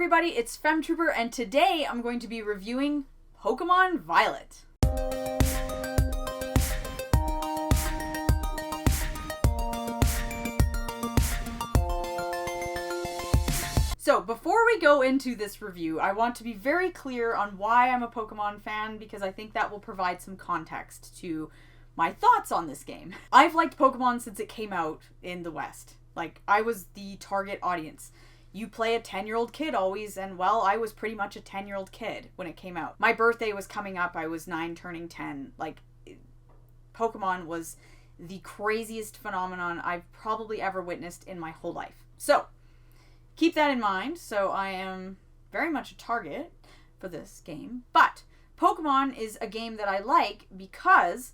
everybody, it's Femtrooper, and today I'm going to be reviewing Pokémon Violet. So, before we go into this review, I want to be very clear on why I'm a Pokémon fan, because I think that will provide some context to my thoughts on this game. I've liked Pokémon since it came out in the West. Like, I was the target audience. You play a 10-year-old kid always, and well, I was pretty much a 10-year-old kid when it came out. My birthday was coming up, I was 9 turning 10. Like, Pokemon was the craziest phenomenon I've probably ever witnessed in my whole life. So, keep that in mind. So I am very much a target for this game. But Pokemon is a game that I like because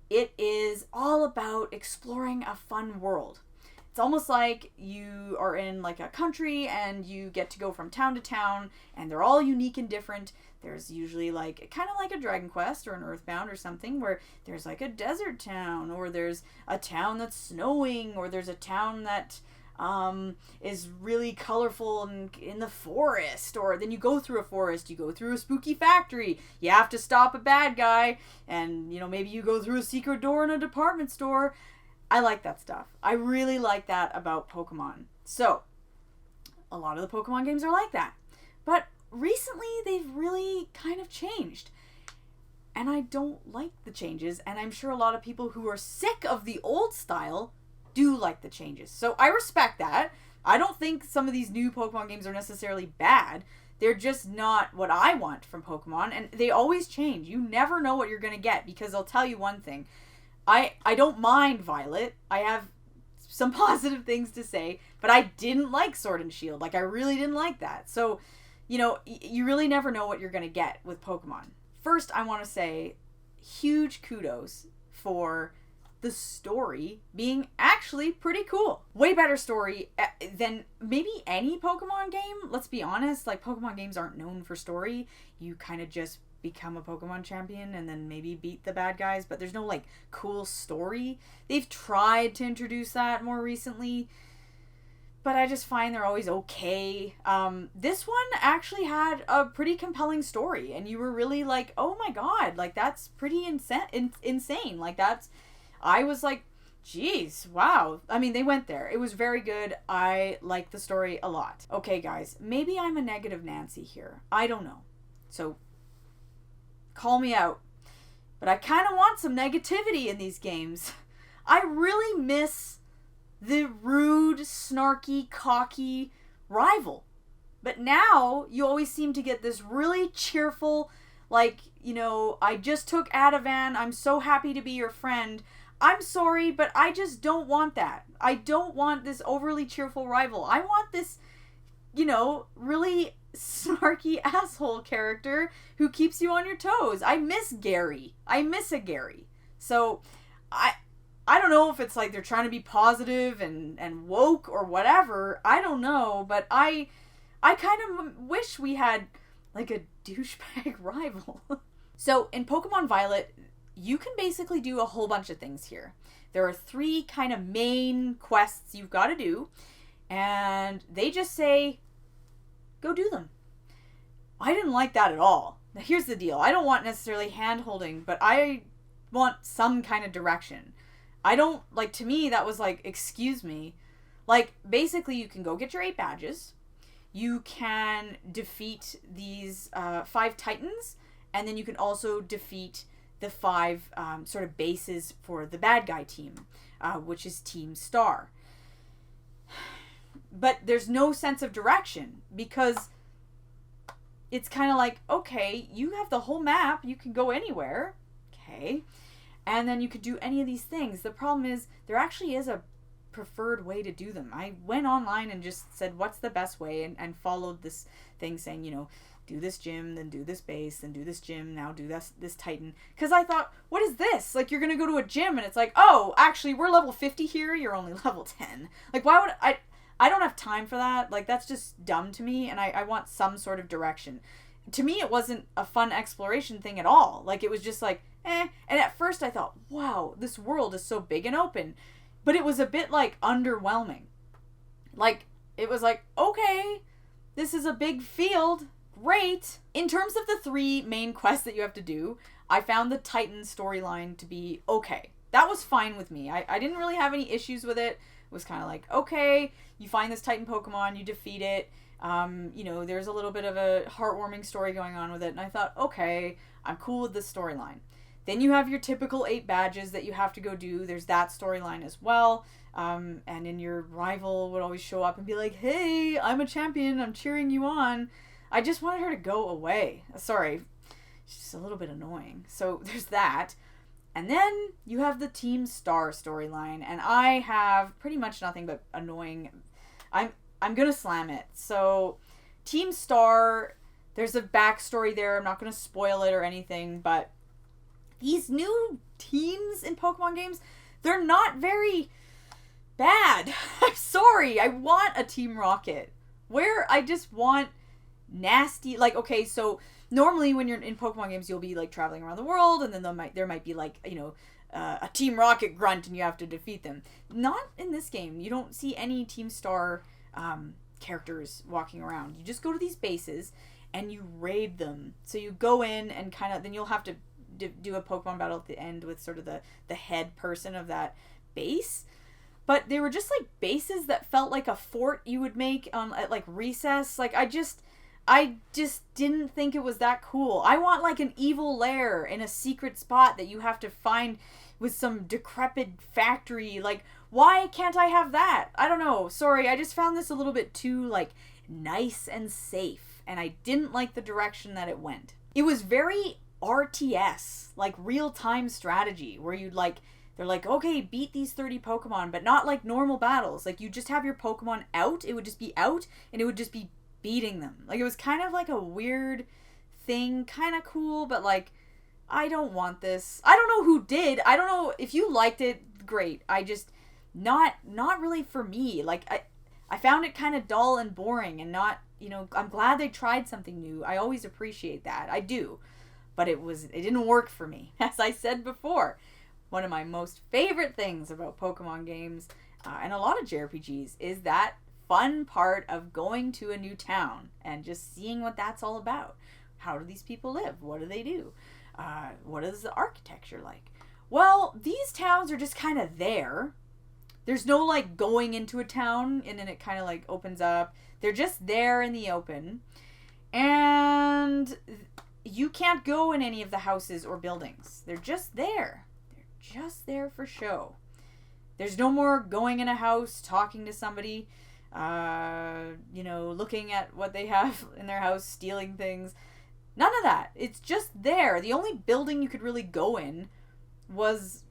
it is all about exploring a fun world. It's almost like you are in like a country and you get to go from town to town and they're all unique and different. There's usually like kind of like a Dragon Quest or an Earthbound or something where there's like a desert town, or there's a town that's snowing, or there's a town that is really colorful and in the forest, or then you go through a forest, you go through a spooky factory, you have to stop a bad guy, and you know, maybe you go through a secret door in a department store. I like that stuff. I really like that about Pokemon. So, a lot of the Pokemon games are like that. But recently, they've really kind of changed. And I don't like the changes, and I'm sure a lot of people who are sick of the old style do like the changes. So I respect that. I don't think some of these new Pokemon games are necessarily bad. They're just not what I want from Pokemon, and they always change. You never know what you're going to get, because I'll tell you one thing. I don't mind Violet. I have some positive things to say, but I didn't like Sword and Shield. Like, I really didn't like that. So, you know, you really never know what you're going to get with Pokemon. First, I want to say huge kudos for the story being actually pretty cool. Way better story than maybe any Pokemon game. Let's be honest, like, Pokemon games aren't known for story. You kind of just become a Pokemon champion and then maybe beat the bad guys, but there's no like cool story. They've tried to introduce that more recently, but I just find they're always okay. This one actually had a pretty compelling story, and you were really like, oh my god, like that's pretty insane. Like I was like, geez, wow. I mean, they went there. It was very good. I liked the story a lot. Okay, guys, maybe I'm a negative Nancy here. I don't know. So, call me out. But I kind of want some negativity in these games. I really miss the rude, snarky, cocky rival. But now, you always seem to get this really cheerful, like, you know, I just took Ativan, I'm so happy to be your friend. I'm sorry, but I just don't want that. I don't want this overly cheerful rival. I want this, you know, really snarky asshole character who keeps you on your toes. I miss Gary. I miss a Gary. So, I don't know if it's like they're trying to be positive and woke or whatever. I don't know, but I kind of wish we had like a douchebag rival. So, in Pokemon Violet, you can basically do a whole bunch of things here. There are 3 kind of main quests you've got to do, and they just say, go do them. I didn't like that at all. Now, here's the deal. I don't want necessarily hand-holding, but I want some kind of direction. I don't, like, to me, that was like, excuse me. Like, basically, you can go get your 8 badges. You can defeat these 5 Titans, and then you can also defeat the 5 sort of bases for the bad guy team, which is Team Star. But there's no sense of direction, because it's kind of like, okay, you have the whole map, you can go anywhere, okay, and then you could do any of these things. The problem is, there actually is a preferred way to do them. I went online and just said, what's the best way, and followed this thing saying, you know, do this gym, then do this base, then do this gym, now do this Titan. Because I thought, what is this? Like, you're going to go to a gym, and it's like, oh, actually, we're level 50 here, you're only level 10. Like, why would I don't have time for that. Like, that's just dumb to me, and I want some sort of direction. To me, it wasn't a fun exploration thing at all. Like, it was just like, eh. And at first I thought, wow, this world is so big and open. But it was a bit, like, underwhelming. Like, it was like, okay, this is a big field. Great. In terms of the 3 main quests that you have to do, I found the Titan storyline to be okay. That was fine with me. I didn't really have any issues with it. It was kind of like, okay, you find this Titan Pokemon, you defeat it. There's a little bit of a heartwarming story going on with it. And I thought, okay, I'm cool with this storyline. Then you have your typical 8 badges that you have to go do. There's that storyline as well. And then your rival would always show up and be like, hey, I'm a champion. I'm cheering you on. I just wanted her to go away. Sorry. She's just a little bit annoying. So there's that. And then you have the Team Star storyline. And I have pretty much nothing but annoying. I'm going to slam it. So Team Star, there's a backstory there. I'm not going to spoil it or anything. But these new teams in Pokemon games, they're not very bad. I'm sorry. I want a Team Rocket. Where I just want nasty, like, okay, so normally when you're in Pokemon games, you'll be like traveling around the world, and then there might be like, a Team Rocket grunt, and you have to defeat them. Not in this game. You don't see any Team Star characters walking around. You just go to these bases and you raid them. So you go in and then you'll have to do a Pokemon battle at the end with sort of the head person of that base. But they were just like bases that felt like a fort you would make at like recess. Like I just didn't think it was that cool. I want like an evil lair in a secret spot that you have to find with some decrepit factory. Like, why can't I have that? I don't know. Sorry, I just found this a little bit too like nice and safe, and I didn't like the direction that it went. It was very RTS, like real-time strategy, where they're like, okay, beat these 30 Pokemon, but not like normal battles. Like, you just have your Pokemon out, it would just be out, and it would just be beating them. Like, it was kind of like a weird thing, kind of cool, but like, I don't want this. I don't know who did. I don't know if you liked it, great. I just, not really for me. Like, I found it kind of dull and boring, and not, I'm glad they tried something new. I always appreciate that. I do. But it didn't work for me. As I said before, one of my most favorite things about Pokemon games, and a lot of JRPGs, is that fun part of going to a new town and just seeing what that's all about. How do these people live? What do they do? What is the architecture like? Well, these towns are just kind of there. There's no like going into a town and then it kind of like opens up. They're just there in the open. And you can't go in any of the houses or buildings. They're just there. They're just there for show. There's no more going in a house, talking to somebody, looking at what they have in their house, stealing things. None of that. It's just there. The only building you could really go in was,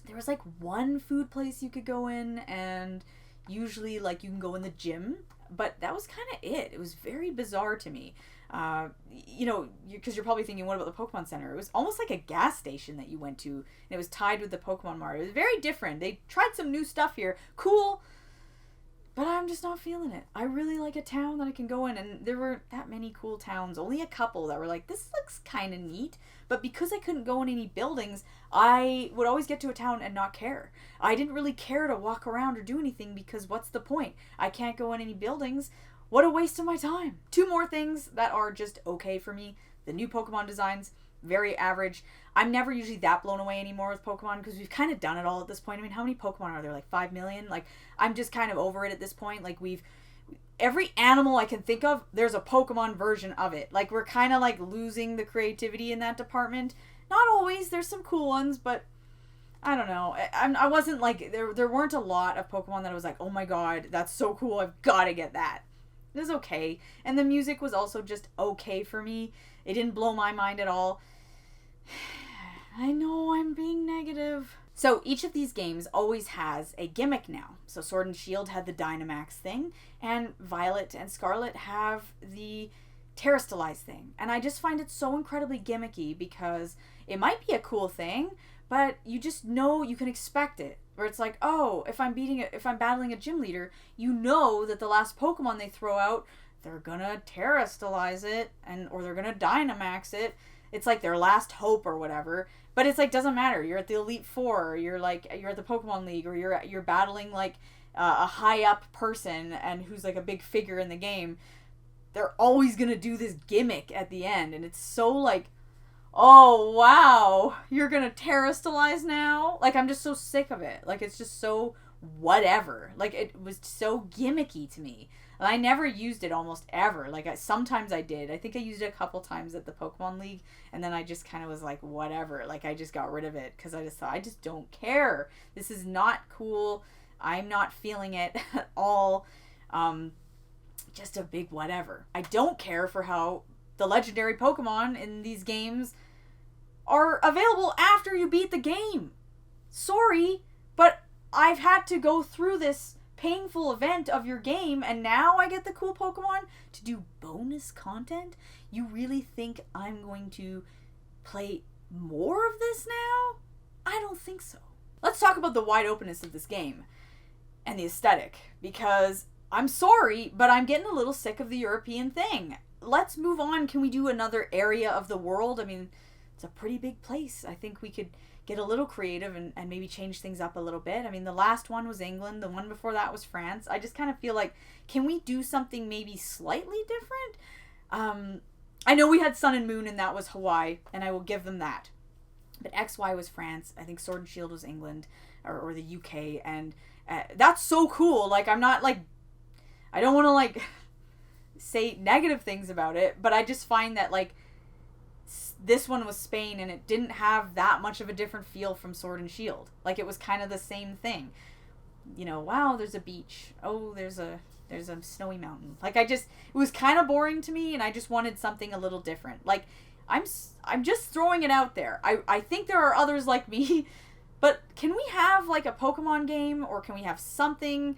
there was like one food place you could go in, and usually like you can go in the gym, but that was kind of it. It was very bizarre to me. Because you're probably thinking, what about the Pokemon Center? It was almost like a gas station that you went to, and it was tied with the Pokemon Mart. It was very different. They tried some new stuff here. Cool. But I'm just not feeling it. I really like a town that I can go in, and there weren't that many cool towns. Only a couple that were like, this looks kind of neat. But because I couldn't go in any buildings, I would always get to a town and not care. I didn't really care to walk around or do anything, because what's the point? I can't go in any buildings. What a waste of my time. 2 more things that are just okay for me. The new Pokemon designs, very average. I'm never usually that blown away anymore with Pokemon, because we've kind of done it all at this point. I mean, how many Pokemon are there? Like 5 million? Like, I'm just kind of over it at this point. Like, every animal I can think of, there's a Pokemon version of it. Like, we're kind of like losing the creativity in that department. Not always. There's some cool ones, but I don't know. I wasn't like, there weren't a lot of Pokemon that I was like, oh my god, that's so cool. I've got to get that. It was okay. And the music was also just okay for me. It didn't blow my mind at all. I know I'm being negative. So each of these games always has a gimmick now. So Sword and Shield had the Dynamax thing, and Violet and Scarlet have the Terrastalize thing. And I just find it so incredibly gimmicky, because it might be a cool thing, but you just know you can expect it. Where it's like, oh, if I'm battling a gym leader, you know that the last Pokemon they throw out, they're gonna Terrastalize it, or they're gonna Dynamax it. It's like their last hope or whatever. But it's like, doesn't matter. You're at the Elite Four, or you're at the Pokemon League, or you're battling like a high up person and who's like a big figure in the game. they're always gonna do this gimmick at the end, and it's so like, oh wow, you're gonna terrestrialize now? Like, I'm just so sick of it. Like, it's just so whatever. Like, it was so gimmicky to me. And I never used it almost ever. Like, sometimes I did. I think I used it a couple times at the Pokemon League, and then I just kind of was like, whatever. Like, I just got rid of it because I just thought, I just don't care. This is not cool. I'm not feeling it at all. Just a big whatever. I don't care for how the legendary Pokemon in these games are available after you beat the game. Sorry, but I've had to go through this painful event of your game, and now I get the cool Pokemon to do bonus content? You really think I'm going to play more of this now? I don't think so. Let's talk about the wide openness of this game and the aesthetic, because I'm sorry, but I'm getting a little sick of the European thing. Let's move on. Can we do another area of the world? I mean, it's a pretty big place. I think we could get a little creative and maybe change things up a little bit. I mean, the last one was England. The one before that was France. I just kind of feel like, can we do something maybe slightly different? I know we had Sun and Moon, and that was Hawaii, and I will give them that. But XY was France. I think Sword and Shield was England, or the UK, and that's so cool. Like, I'm not, like, I don't want to, like, say negative things about it, but I just find that, like, this one was Spain, and it didn't have that much of a different feel from Sword and Shield. Like, it was kind of the same thing. You know, wow, there's a beach. Oh, there's a snowy mountain. Like, it was kind of boring to me, and I just wanted something a little different. Like, I'm just throwing it out there. I think there are others like me, but can we have, like, a Pokemon game, or can we have something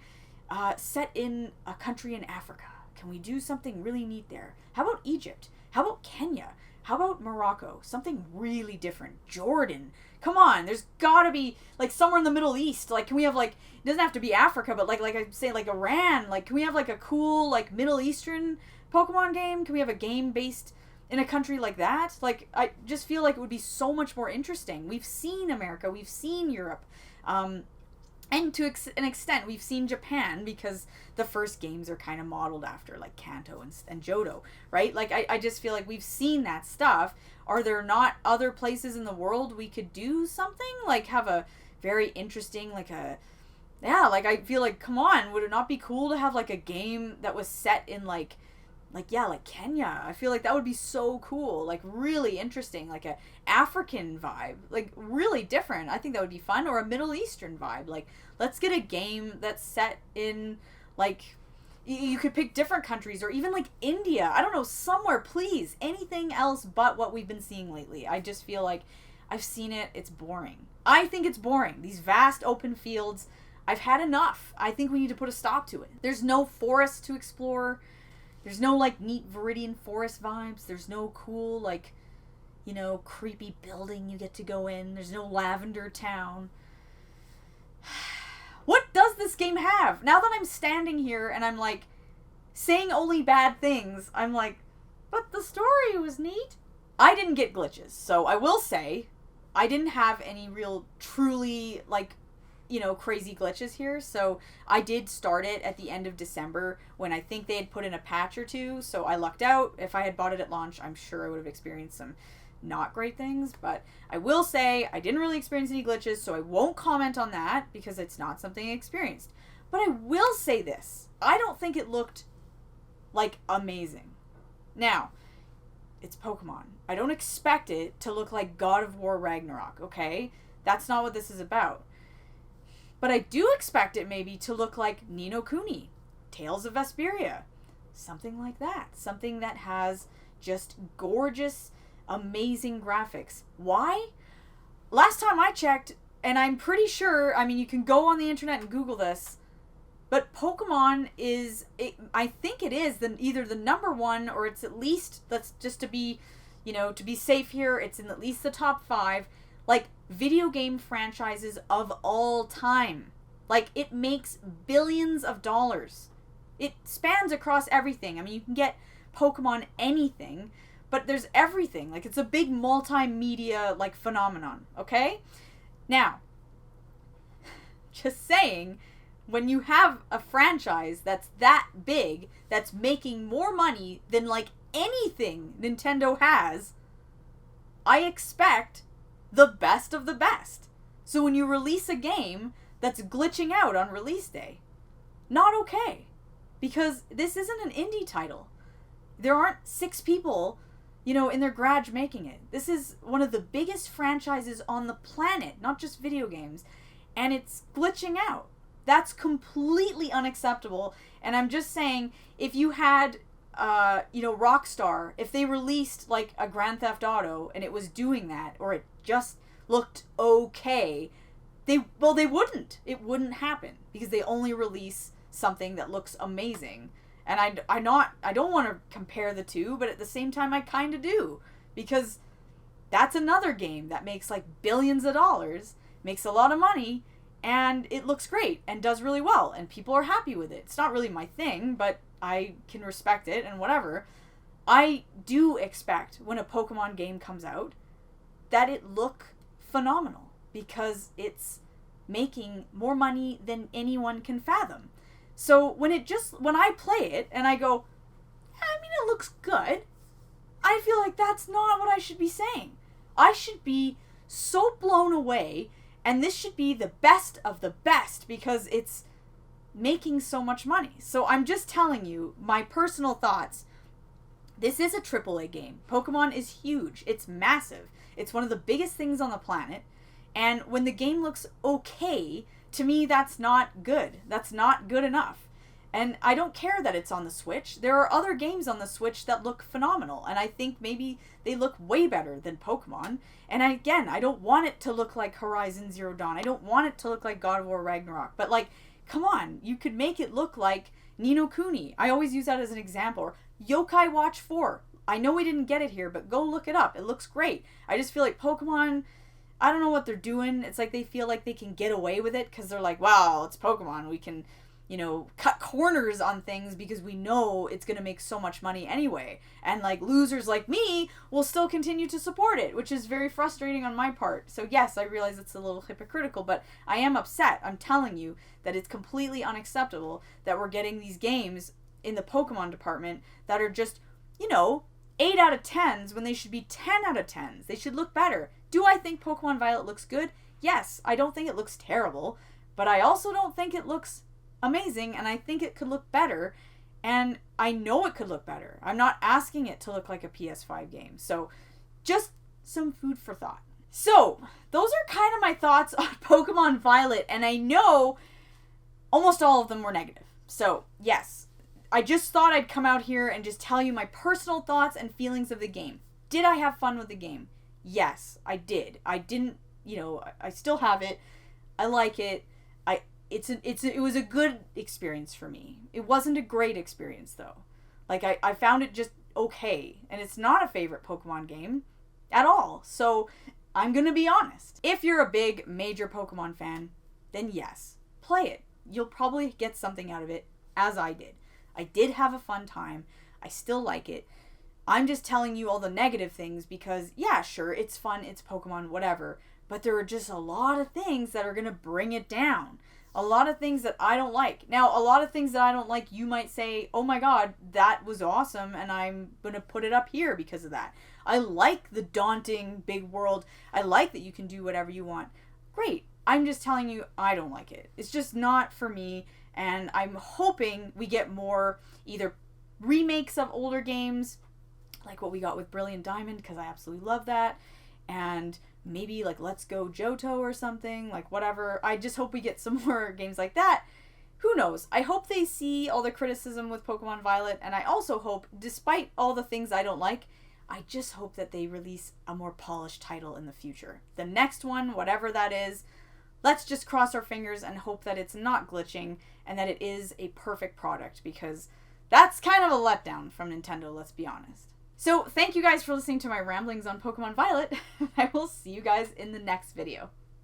set in a country in Africa? Can we do something really neat there? How about Egypt? How about Kenya? How about Morocco? Something really different. Jordan. Come on, there's gotta be, like, somewhere in the Middle East. Like, can we have, like, it doesn't have to be Africa, but, like I say, like, Iran. Like, can we have, like, a cool, like, Middle Eastern Pokemon game? Can we have a game based in a country like that? Like, I just feel like it would be so much more interesting. We've seen America. We've seen Europe. And to an extent, we've seen Japan, because the first games are kind of modeled after, like, Kanto and Johto, right? Like, I just feel like we've seen that stuff. Are there not other places in the world we could do something? Like, have a very interesting, like, I feel like, come on, would it not be cool to have, like, a game that was set in, like Kenya? I feel like that would be so cool. Like, really interesting. Like, a African vibe. Like, really different. I think that would be fun. Or a Middle Eastern vibe. Like, let's get a game that's set in, like, you could pick different countries, or even, like, India. I don't know, somewhere, please. Anything else but what we've been seeing lately. I just feel like I've seen it. It's boring. I think it's boring. These vast open fields. I've had enough. I think we need to put a stop to it. There's no forest to explore. There's no, like, neat Viridian Forest vibes. There's no cool, like, you know, creepy building you get to go in. There's no Lavender Town. What does this game have? Now that I'm standing here and I'm, like, saying only bad things, I'm like, but the story was neat. I didn't get glitches, so I will say I didn't have any real, truly, like, you know, crazy glitches here. So I did start it at the end of December, when I think they had put in a patch or two, so I lucked out. If I had bought it at launch, I'm sure I would have experienced some not great things, but I will say I didn't really experience any glitches, so I won't comment on that because it's not something I experienced. But I will say this. I don't think it looked, like, amazing. Now, it's Pokemon. I don't expect it to look like God of War Ragnarok, okay? That's not what this is about. But I do expect it maybe to look like Ni no Kuni, Tales of Vesperia, something like that. Something that has just gorgeous, amazing graphics. Why? Last time I checked, and I'm pretty sure, I mean, you can go on the internet and Google this, but Pokemon is, I think it is either the number one, or it's at least, let's just to be, you know, to be safe here, it's in at least the top 5, like, video game franchises of all time. Like, it makes billions of dollars. It spans across everything. I mean, you can get Pokemon anything, but there's everything. Like, it's a big multimedia, like, phenomenon, okay? Now, just saying, when you have a franchise that's that big, that's making more money than like anything Nintendo has, I expect the best of the best. So when you release a game that's glitching out on release day, not okay. Because this isn't an indie title. There aren't 6 people, in their garage making it. This is one of the biggest franchises on the planet, not just video games, and it's glitching out. That's completely unacceptable. And I'm just saying, if you had, Rockstar, if they released like a Grand Theft Auto and it was doing that, or it just looked okay, they wouldn't. It wouldn't happen because they only release something that looks amazing. And I don't want to compare the two, but at the same time I kind of do, because that's another game that makes like billions of dollars, makes a lot of money, and it looks great and does really well and people are happy with it. It's not really my thing, but I can respect it and whatever. I do expect when a Pokemon game comes out that it look phenomenal, because it's making more money than anyone can fathom. So when I play it and I go, it looks good, I feel like that's not what I should be saying. I should be so blown away, and this should be the best of the best because it's making so much money. So I'm just telling you my personal thoughts. This is a AAA game. Pokemon is huge. It's massive. It's one of the biggest things on the planet. And when the game looks okay, to me, that's not good. That's not good enough. And I don't care that it's on the Switch. There are other games on the Switch that look phenomenal. And I think maybe they look way better than Pokemon. And I don't want it to look like Horizon Zero Dawn. I don't want it to look like God of War Ragnarok. But like, come on. You could make it look like Ni no Kuni. I always use that as an example. Or Yokai Watch 4. I know we didn't get it here, but go look it up. It looks great. I just feel like Pokemon, I don't know what they're doing. It's like they feel like they can get away with it because they're like, wow, it's Pokemon. We can, cut corners on things because we know it's going to make so much money anyway. And like losers like me will still continue to support it, which is very frustrating on my part. So yes, I realize it's a little hypocritical, but I am upset. I'm telling you that it's completely unacceptable that we're getting these games in the Pokemon department that are just, 8 out of 10s when they should be 10 out of 10s. They should look better. Do I think Pokemon Violet looks good? Yes. I don't think it looks terrible, but I also don't think it looks amazing, and I think it could look better, and I know it could look better. I'm not asking it to look like a PS5 game. So just some food for thought. So those are kind of my thoughts on Pokemon Violet, and I know almost all of them were negative. So yes, I just thought I'd come out here and just tell you my personal thoughts and feelings of the game. Did I have fun with the game? Yes, I did. I didn't, I still have it. I like it. It was a good experience for me. It wasn't a great experience though. Like I found it just okay, and it's not a favorite Pokemon game at all. So I'm gonna be honest. If you're a big major Pokemon fan, then yes, play it. You'll probably get something out of it, as I did. I did have a fun time. I still like it. I'm just telling you all the negative things because, yeah, sure, it's fun, it's Pokemon, whatever. But there are just a lot of things that are going to bring it down. A lot of things that I don't like. Now, a lot of things that I don't like, you might say, oh my god, that was awesome, and I'm going to put it up here because of that. I like the daunting big world. I like that you can do whatever you want. Great. I'm just telling you, I don't like it. It's just not for me, and I'm hoping we get more either remakes of older games, like what we got with Brilliant Diamond, because I absolutely love that, and maybe like Let's Go Johto or something, like whatever. I just hope we get some more games like that. Who knows? I hope they see all the criticism with Pokemon Violet, and I also hope, despite all the things I don't like, I just hope that they release a more polished title in the future. The next one, whatever that is, let's just cross our fingers and hope that it's not glitching and that it is a perfect product, because that's kind of a letdown from Nintendo, let's be honest. So thank you guys for listening to my ramblings on Pokemon Violet. I will see you guys in the next video.